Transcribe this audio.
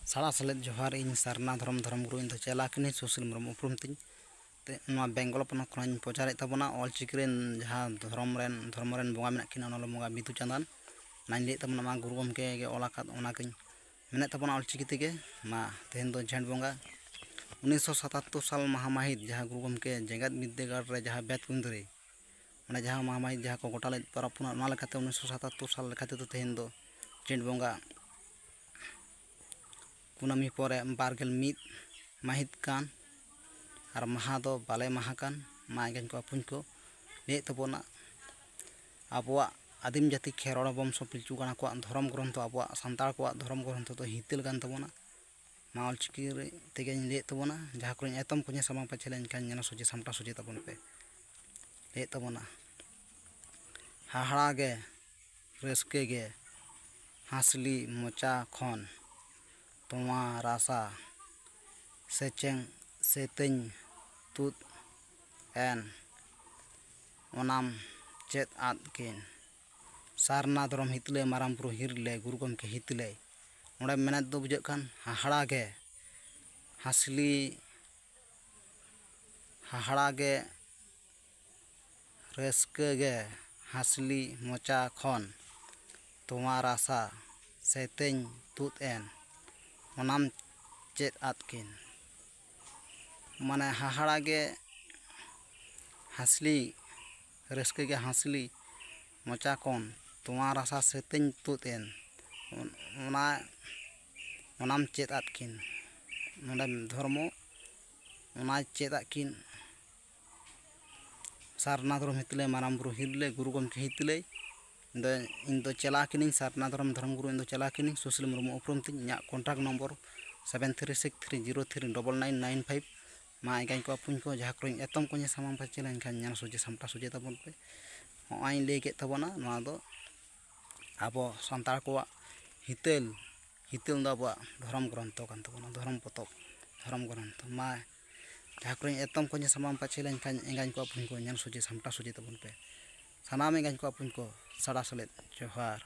साड़ा सलेद जोहार इन सारना धर्म गुरु इन चेला किनी सुशील मुर्मू उपरुम तीन बेंगल पनत खन प्रचार तबना ऑलचिकी जहाँ धर्म बंगा मेना किना बंगा बिदु चांदान नाइन लैत तबना गुरु गमके ऑलाकाद मेने तबना ऑलचिकी तेगे मा तेहन दो झेंट बंगा 1977 साल महामाहित जहाँ गुरु गमके जेगत विद्यागार रे जहाँ बेत कुंदरी मैंने जहाँ महामाहित जहाँ को गोटा लेद परपुना 1977 साल लेखाते तो तेहन दो झेंट बंगा कुनामी परे बारगेल मीत माहित कान और महा दो बाले महा कान माइगन को अपुन को ले तबना आबुआ आदिम जाति खेरड़ वंश पिलचू गाना को धर्म ग्रंथ आबुआ सांतार को धर्म ग्रंथ तो हितल गान तबना मा ऑलचिकी तेगे ले तबना जहाँ को एतम को सामां पाछले इनका सोचे सामटा सोचे तबन पे ले तबना हाहाड़ा गे रस्के गे हासली मोचा खन तोमा रासा सेचेंग सेतें तुत एन ओनाम चेत आद किन सारना धर्म हितले मारामपुर हिरले गुरु गमके हितले ओंडे मेनत दो बुझे कान हाहाड़ा गे हाहाड़ा गे रस्के गे हासली मोचा खन तोमा रासा सेतें तुत एन ओनाम चेत आदकिन माने हाहाड़ा गे हासली रस्के गे हासली मोचा कौन तोमा रासा सेतें तुत एन ओनाम चेत आदकिन नोंडे धर्मो ओना चेत आदकिन सारना धर्म हितले मारामपुर हिरले गुरु गमके हितले इन दो चला किनी सारना धर्म गुरु इन दो चला किनी सुशील मुर्मू उपरुम तीन इना कॉन्टैक्ट नंबर 7363039995 मा एगाई को अपुन को जहाँ को एतम को सामान पाचेला इनखान सोचे सामटा सोचे तबन पे हॉय ले के तबना नोआ दो आबो सांतार को हितल दो आबो धर्म ग्रंथ कान तबना धर्म पोतब धर्म ग्रंथ मा जहाँ को एतम को सामान पाचेला इनखान एगाई को अपुन को सोचे सामटा सोचे तबन पे सानाम एगाई को अपुन को साड़ा सलेद जोहार।